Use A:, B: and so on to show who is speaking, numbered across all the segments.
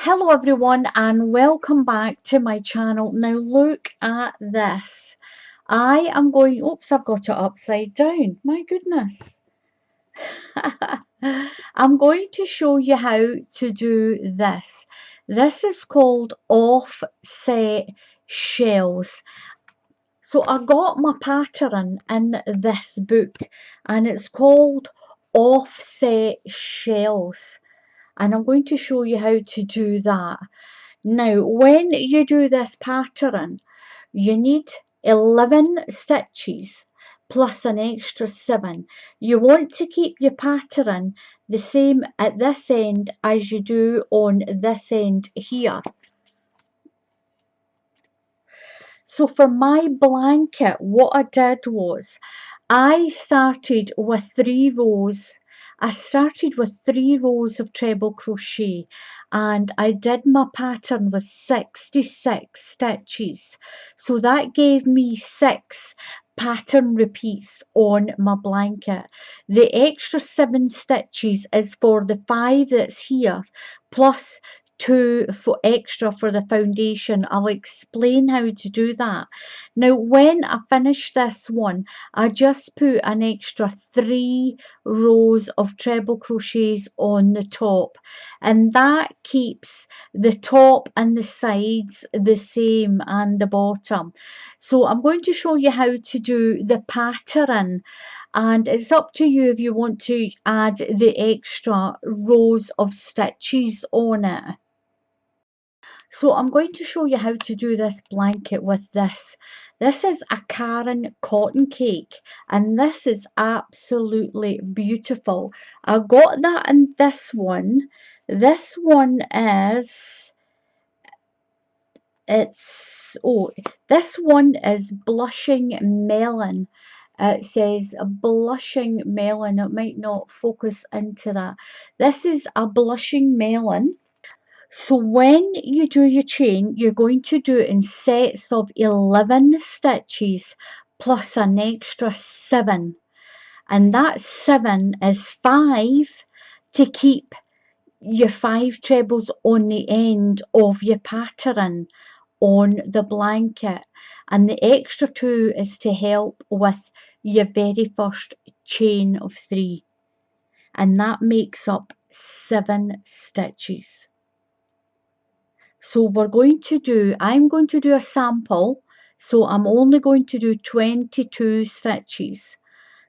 A: Hello everyone and welcome back to my channel. Now look at this. I am going, oops, I've got it upside down. My goodness. I'm going to show you how to do this. This is called offset shells. So I got my pattern in this book and it's called offset shells. And I'm going to show you how to do that. Now, when you do this pattern, you need 11 stitches plus an extra 7. You want to keep your pattern the same at this end as you do on this end here. So for my blanket, what I did was I started with 3 rows. I started with 3 rows of treble crochet and I did my pattern with 66 stitches. So that gave me 6 pattern repeats on my blanket. The extra 7 stitches is for the 5 that's here plus 2 for extra for the foundation. I'll explain how to do that. Now when I finish this one, I just put an extra 3 rows of treble crochets on the top, and that keeps the top and the sides the same and the bottom. So I'm going to show you how to do the pattern, and it's up to you if you want to add the extra rows of stitches on it. So I'm going to show you how to do this blanket with this. This is a Karen cotton cake and this is absolutely beautiful. I got that in this one. This one is, this one is blushing melon. It says a blushing melon. It might not focus into that. This is a blushing melon. So when you do your chain, you're going to do it in sets of 11 stitches plus an extra 7. And that 7 is 5 to keep your 5 trebles on the end of your pattern on the blanket. And the extra 2 is to help with your very first chain of 3. And that makes up 7 stitches. So we're going to do, I'm going to do a sample, so I'm only going to do 22 stitches.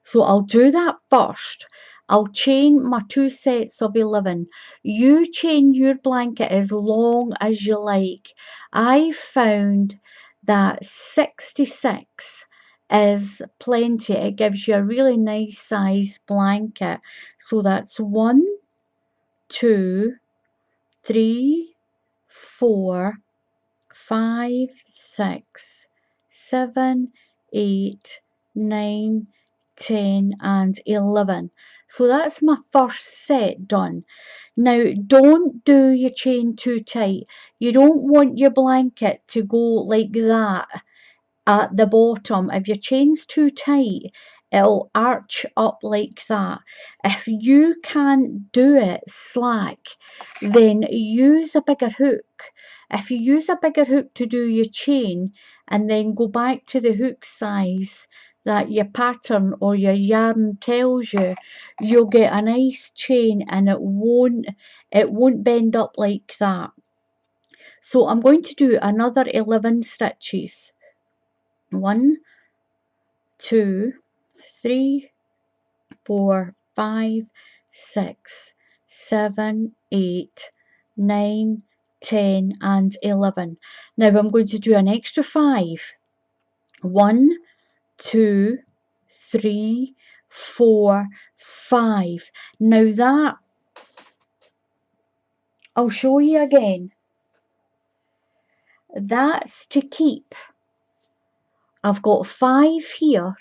A: So I'll do that first. I'll chain my 2 sets of 11. You chain your blanket as long as you like. I found that 66 is plenty. It gives you a really nice size blanket. So that's 1, 2, 3, 4, 5, 6, 7, 8, 9, 10 and 11. So that's my first set done. Now don't do your chain too tight. You don't want your blanket to go like that at the bottom. If your chain's too tight, it'll arch up like that. If you can't do it slack, then use a bigger hook. If you use a bigger hook to do your chain and then go back to the hook size that your pattern or your yarn tells you, you'll get a nice chain and it won't bend up like that. So I'm going to do another 11 stitches. 1, 2, 3, 4, 5, 6, 7, 8, 9, 10 and 11. Now I'm going to do an extra 5. 1, 2, 3, 4, 5. Now that, I'll show you again. That's to keep. I've got 5 here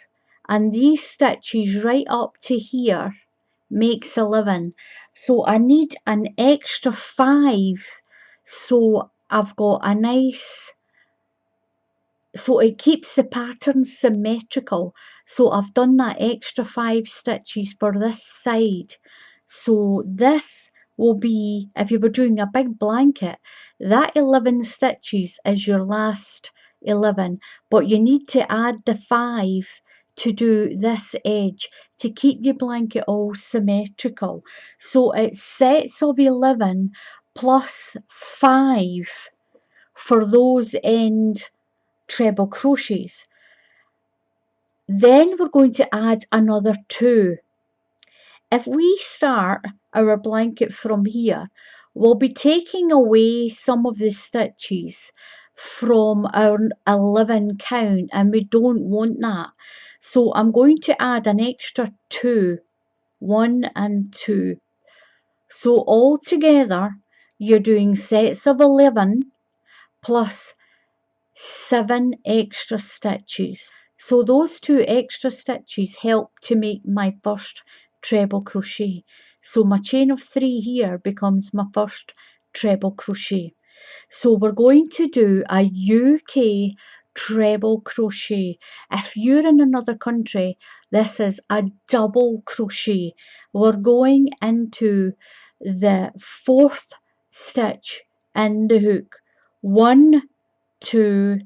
A: and these stitches right up to here makes 11. So I need an extra 5 so I've got a nice, so it keeps the pattern symmetrical. So I've done that extra 5 stitches for this side. So this will be, if you were doing a big blanket, that 11 stitches is your last 11, but you need to add the 5 to do this edge to keep your blanket all symmetrical. So it's sets of 11 plus 5 for those end treble crochets. Then we're going to add another 2. If we start our blanket from here, we'll be taking away some of the stitches from our 11 count, and we don't want that. So I'm going to add an extra 2, 1 and 2. So all together, you're doing sets of 11 plus 7 extra stitches. So those 2 extra stitches help to make my first treble crochet. So my chain of 3 here becomes my first treble crochet. So we're going to do a UK treble crochet. If you're in another country, this is a double crochet. We're going into the 4th stitch in the hook. 1, 2,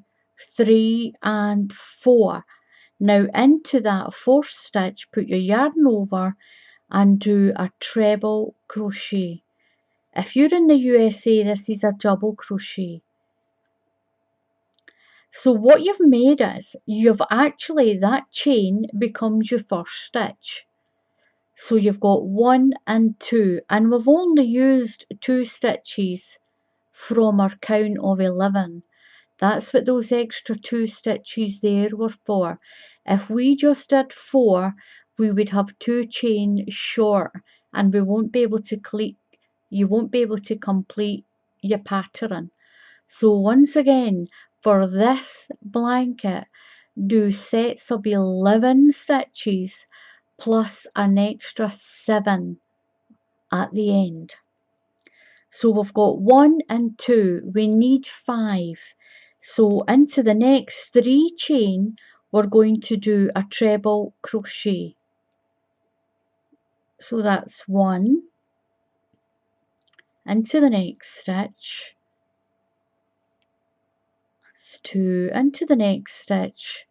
A: 3 and 4. Now into that 4th stitch, put your yarn over and do a treble crochet. If you're in the USA, this is a double crochet. So what you've made is, you've actually, that chain becomes your first stitch. So you've got 1 and 2, and we've only used 2 stitches from our count of 11. That's what those extra 2 stitches there were for. If we just did 4, we would have 2 chain short, and we won't be able to you won't be able to complete your pattern. So once again, for this blanket, do sets of 11 stitches plus an extra 7 at the end. So we've got 1 and 2, we need 5. So into the next 3 chain, we're going to do a treble crochet. So that's 1, into the next stitch, 2, into the next stitch.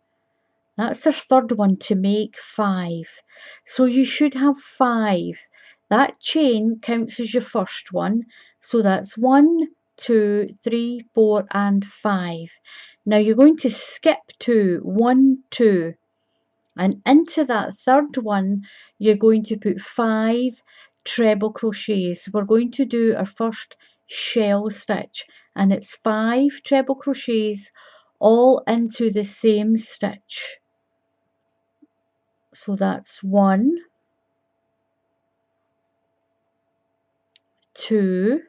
A: That's our third one to make 5. So you should have 5. That chain counts as your first one. So that's 1, 2, 3, 4 and 5. Now you're going to skip 2, 1, 2. And into that third one, you're going to put 5 treble crochets. We're going to do our first shell stitch, and it's 5 treble crochets all into the same stitch. So that's 1, 2,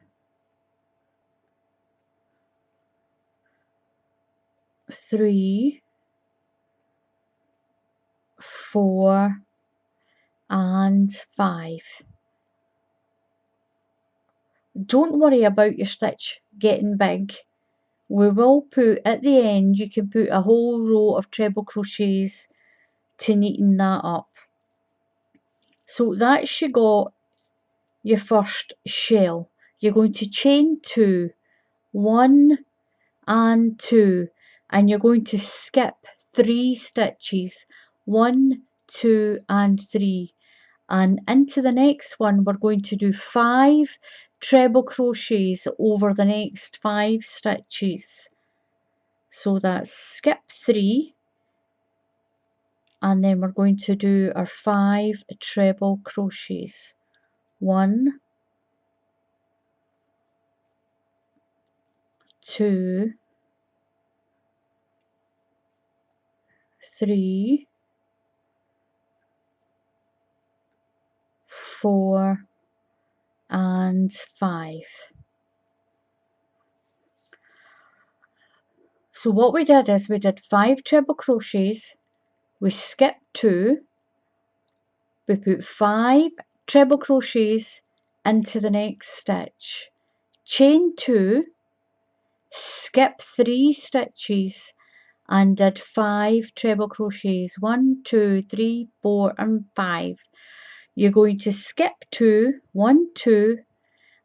A: 3, 4 and 5. Don't worry about your stitch getting big. We will put at the end, you can put a whole row of treble crochets to neaten that up. So that's you got your first shell. You're going to chain 2, 1 and 2, and you're going to skip 3 stitches, 1, 2 and 3, and into the next one we're going to do 5 treble crochets over the next 5 stitches. So that's skip 3, and then we're going to do our 5 treble crochets. 1, 2, 3, 4 and 5. So what we did is we did 5 treble crochets, we skipped 2, we put 5 treble crochets into the next stitch, chain 2, skip 3 stitches and did 5 treble crochets, 1, 2, 3, 4 and 5. You're going to skip 2, 1, 2,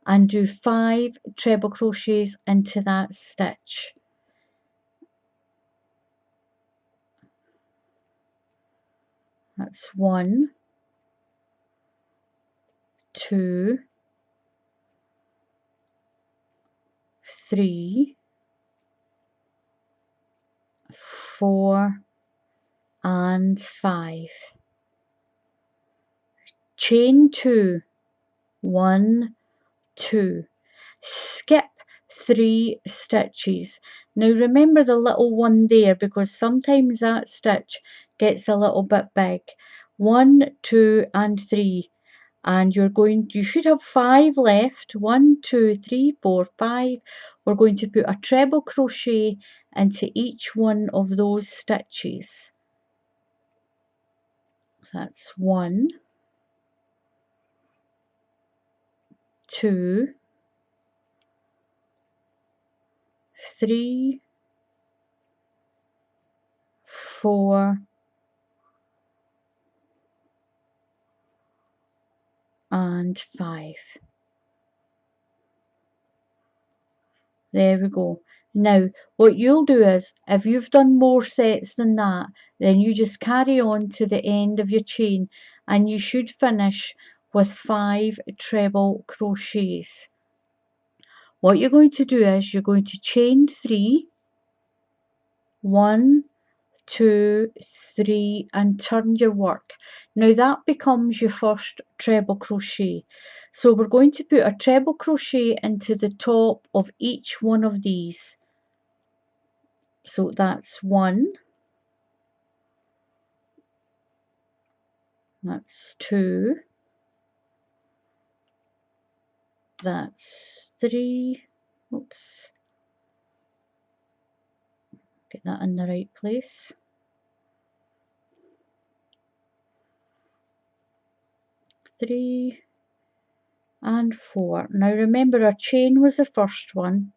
A: and do 5 treble crochets into that stitch. That's 1, 2, 3, 4 and 5. Chain 2, 1, 2. Skip 3 stitches. Now remember the little one there, because sometimes that stitch gets a little bit big. 1, 2 and 3, and you should have 5 left. 1, 2, 3, 4, 5. We're going to put a treble crochet into each one of those stitches. That's 1, 2, 3, 4 and 5. There we go. Now, what you'll do is, if you've done more sets than that, then you just carry on to the end of your chain, and you should finish with 5 treble crochets. What you're going to do is, you're going to chain 3, 1, 2, 3, and turn your work. Now that becomes your first treble crochet. So we're going to put a treble crochet into the top of each one of these. So that's 1, that's 2, that's 3, oops, get that in the right place, 3 and 4. Now remember, our chain was the first one.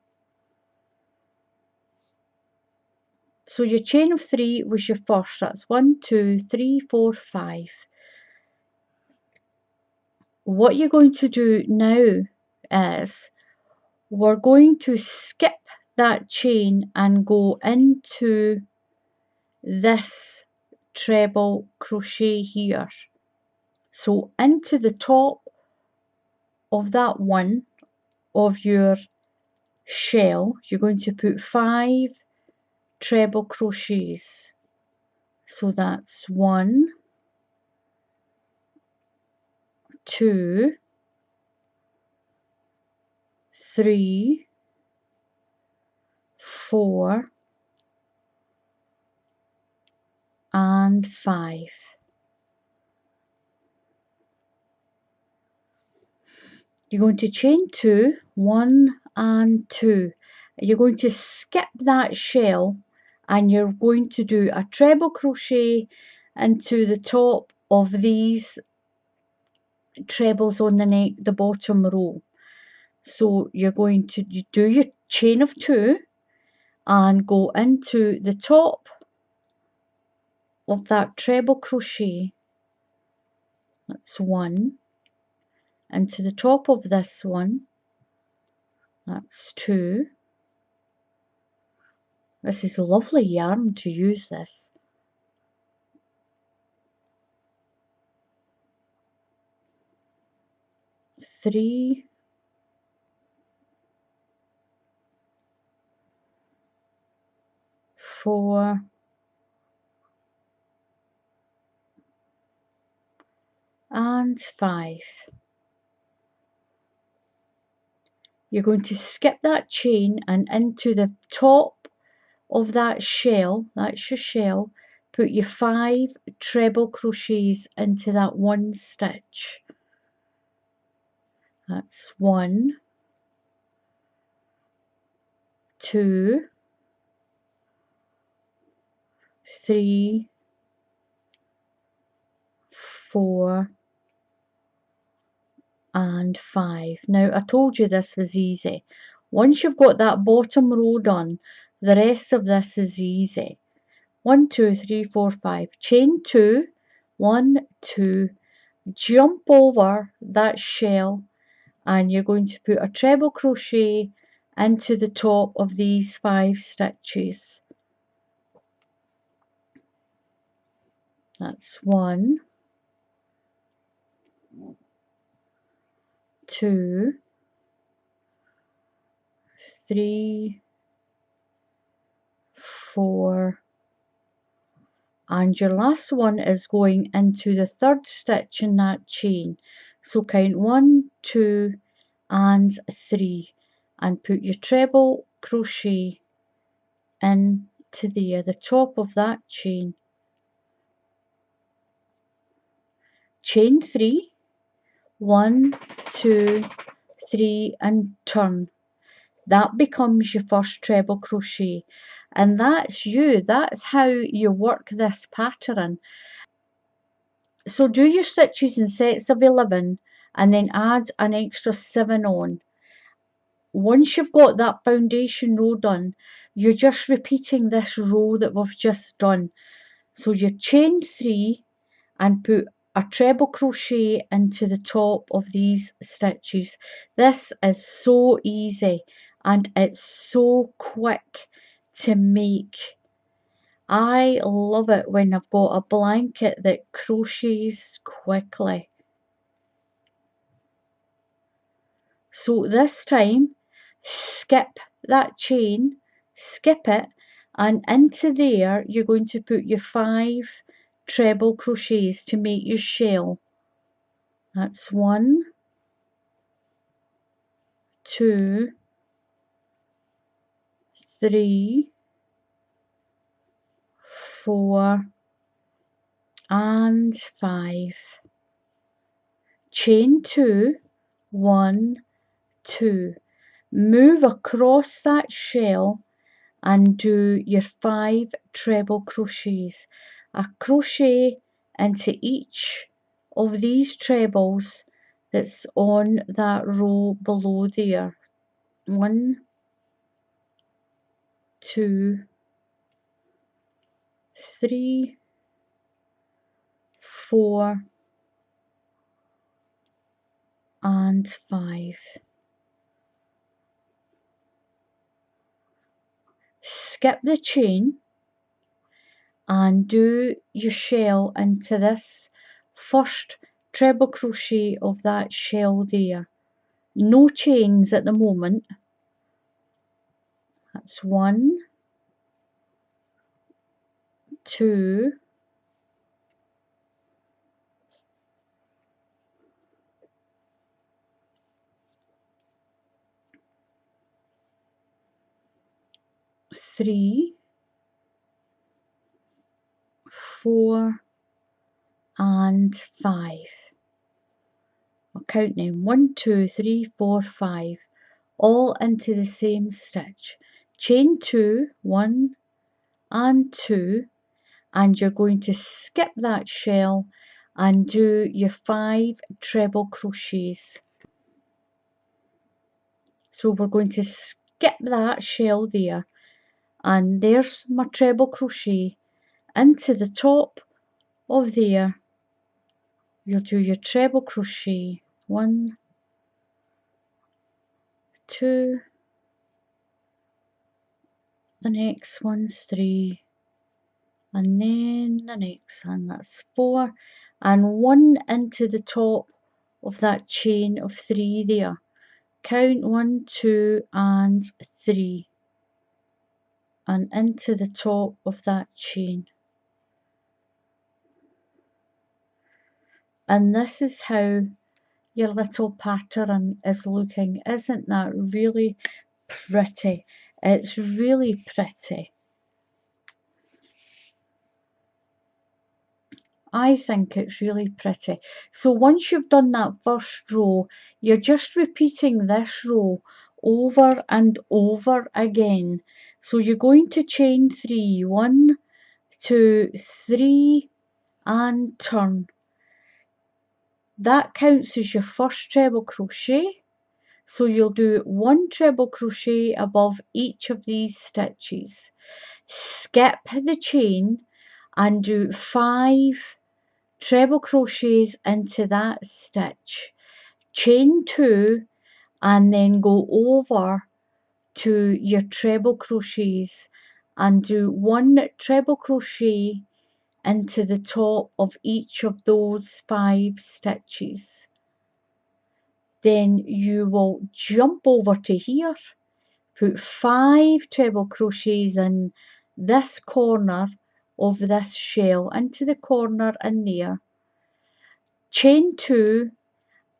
A: So your chain of 3 was your first. That's 1, 2, 3, 4, 5. What you're going to do now is, we're going to skip that chain and go into this treble crochet here. So into the top of that one of your shell, you're going to put 5 treble crochets. So that's 1, 2, 3, 4 and 5. You're going to chain 2, 1 and 2. You're going to skip that shell, and you're going to do a treble crochet into the top of these trebles on the bottom row. So you're going to do your chain of 2 and go into the top of that treble crochet. That's 1. Into the top of this one. That's 2. This is lovely yarn to use this. 3, 4 and 5. You're going to skip that chain and into the top of that shell, that's your shell, put your 5 treble crochets into that one stitch. That's 1, 2, 3, 4 and 5. Now I told you this was easy. Once you've got that bottom row done, the rest of this is easy. 1, 2, 3, 4, 5. Chain 2, 1, 2, jump over that shell and you're going to put a treble crochet into the top of these 5 stitches. That's 1, 2, 3, 4, and your last one is going into the 3rd stitch in that chain. So count 1, 2 and 3 and put your treble crochet into the top of that chain. Chain 3, 1, 2, 3 and turn. That becomes your first treble crochet, and that's how you work this pattern. So do your stitches in sets of 11 and then add an extra 7 on. Once you've got that foundation row done, you're just repeating this row that we've just done. So you chain 3 and put a treble crochet into the top of these stitches. This is so easy and it's so quick to make. I love it when I've got a blanket that crochets quickly. So this time, skip that chain, skip it, and into there you're going to put your 5 treble crochets to make your shell. That's 1, 2, 3, 4 and 5. Chain 2, 1, 2. Move across that shell and do your 5 treble crochets. A crochet into each of these trebles that's on that row below there. 1, 2, 3, 4 and 5. Skip the chain and do your shell into this first treble crochet of that shell there. No chains at the moment. That's 1, 2, 3, 4 and 5. I'll count them. 1, 2, 3, 4, 5. All into the same stitch. Chain 2, 1 and 2, and you're going to skip that shell and do your 5 treble crochets. So we're going to skip that shell there, and there's my treble crochet into the top of there. You'll do your treble crochet, 1, 2, the next one's 3, and then the next one, that's 4, and 1 into the top of that chain of 3 there. Count 1, 2 and 3, and into the top of that chain. And this is how your little pattern is looking. Isn't that really pretty? It's really pretty. I think it's really pretty. So once you've done that first row, you're just repeating this row over and over again. So you're going to chain 3, 1, 2, 3 and turn. That counts as your first treble crochet. So you'll do 1 treble crochet above each of these stitches. Skip the chain and do 5 treble crochets into that stitch. Chain 2 and then go over to your treble crochets and do 1 treble crochet into the top of each of those 5 stitches. Then you will jump over to here, put 5 treble crochets in this corner of this shell, into the corner in there, chain 2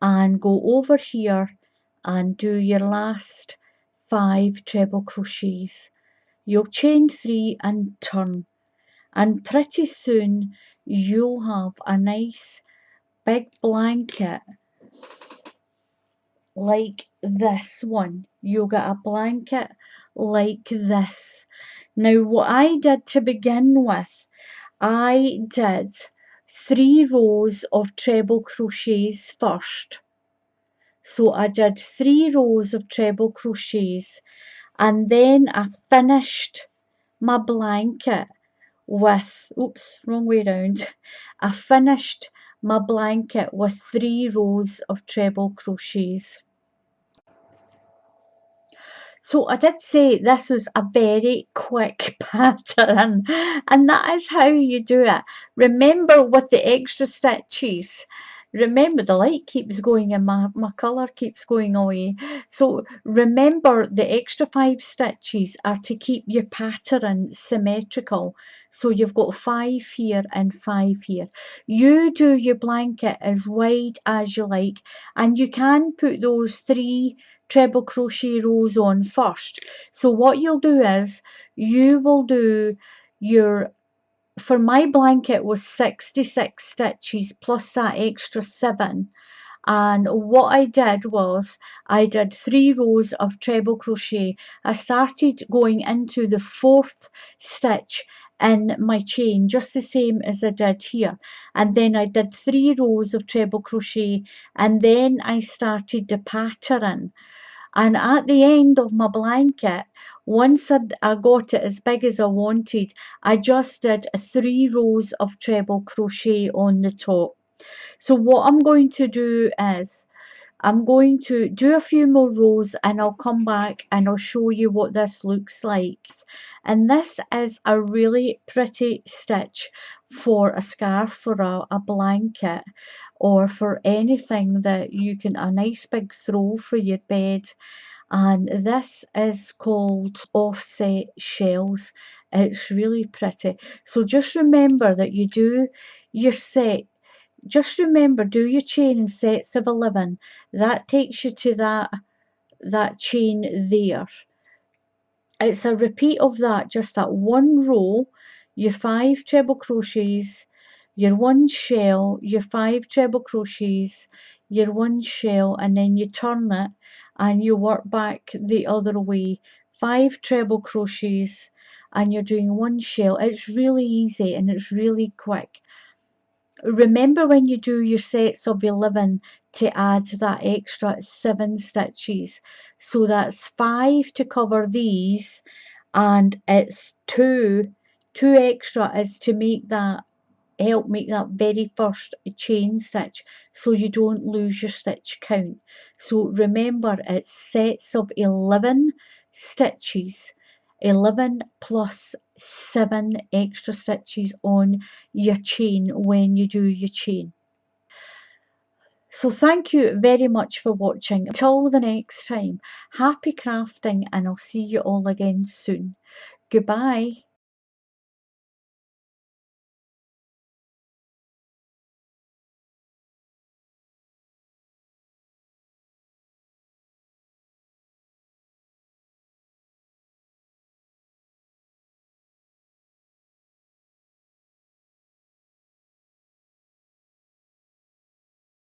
A: and go over here and do your last 5 treble crochets. You'll chain 3 and turn, and pretty soon you'll have a nice big blanket like this one. You'll get a blanket like this. Now what I did to begin with, I did 3 rows of treble crochets first. So I did 3 rows of treble crochets, and then I finished my blanket with, oops, wrong way round. I finished my blanket with 3 rows of treble crochets. So I did say this was a very quick pattern, and that is how you do it. Remember, with the extra stitches, remember the light keeps going and my colour keeps going away. So remember, the extra 5 stitches are to keep your pattern symmetrical. So you've got 5 here and 5 here. You do your blanket as wide as you like, and you can put those 3 treble crochet rows on first. So what you'll do is you will do your, for my blanket was 66 stitches plus that extra 7, and what I did was I did 3 rows of treble crochet. I started going into the 4th stitch in my chain, just the same as I did here, and then I did 3 rows of treble crochet, and then I started the pattern. And at the end of my blanket, once I got it as big as I wanted, I just did 3 rows of treble crochet on the top. So what I'm going to do is I'm going to do a few more rows, and I'll come back and I'll show you what this looks like. And this is a really pretty stitch for a scarf, for a blanket, or for anything that you can, a nice big throw for your bed. And this is called offset shells. It's really pretty. So just remember that you do your set, just remember, do your chain in sets of 11. That takes you to that chain there. It's a repeat of that, just that one row, your 5 treble crochets, your 1 shell, your 5 treble crochets, your 1 shell, and then you turn it and you work back the other way. 5 treble crochets, and you're doing 1 shell. It's really easy and it's really quick. Remember, when you do your sets of 11, to add that extra 7 stitches. So that's 5 to cover these, and it's 2 extra is to make that, help make that very first chain stitch, so you don't lose your stitch count. So remember, it's sets of 11 stitches, 11 plus 7 extra stitches on your chain when you do your chain. So thank you very much for watching. Until the next time, happy crafting, and I'll see you all again soon. Goodbye.